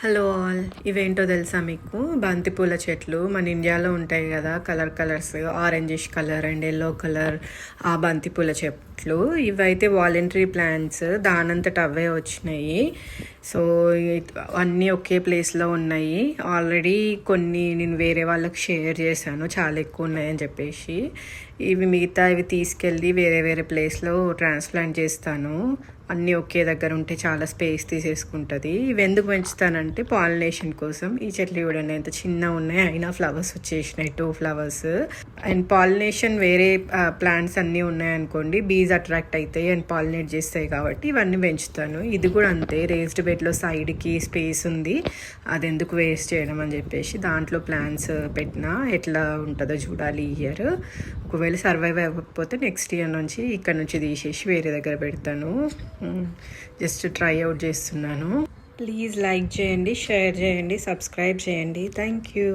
Hello all, ఇవేంటో తెలుసా మీకు? బంతిపూల చెట్లు మన ఇండియాలో ఉంటాయి కదా, colours, orangish colour and yellow colour. ఆ బంతిపూల చెట్లు ఇవైతే వాలంటరీ ప్లాంట్స్, దానంతట అవే వచ్చినాయి. సో అన్నీ ఒకే ప్లేస్లో ఉన్నాయి. ఆల్రెడీ కొన్ని నేను వేరే వాళ్ళకి షేర్ చేశాను, చాలా ఎక్కువ ఉన్నాయని చెప్పేసి. ఇవి తీసుకెళ్ళి వేరే వేరే ప్లేస్లో ట్రాన్స్ప్లాంట్ చేస్తాను. అన్నీ ఒకే దగ్గర ఉంటే చాలా స్పేస్ తీసేసుకుంటుంది. ఇవి ఎందుకు పెంచుతానంటే పాలినేషన్ కోసం. ఈ చెట్లు చూడండి ఎంత చిన్నగా ఉన్నాయి, అయినా ఫ్లవర్స్ వచ్చేసినాయి, 2 ఫ్లవర్స్. అండ్ పాలినేషన్ వేరే ప్లాంట్స్ అన్నీ ఉన్నాయనుకోండి, బీజ్ అట్రాక్ట్ అవుతాయి అండ్ పాలినేట్ చేస్తాయి, కాబట్టి ఇవన్నీ పెంచుతాను. ఇది కూడా అంతే, రేస్డ్ బెడ్లో సైడ్కి స్పేస్ ఉంది, అది ఎందుకు వేస్ట్ చేయడం అని చెప్పేసి దాంట్లో ప్లాంట్స్ పెట్టినా ఎట్లా ఉంటుందో చూడాలి ఈ ఇయర్. ఒకవేళ సర్వైవ్ అవ్వకపోతే నెక్స్ట్ ఇయర్ నుంచి ఇక్కడ నుంచి తీసేసి వేరే దగ్గర పెడతాను. జస్ట్ ట్రై అవుట్ చేస్తున్నాను. ప్లీజ్ లైక్ చేయండి, షేర్ చేయండి, సబ్స్క్రైబ్ చేయండి. Thank you.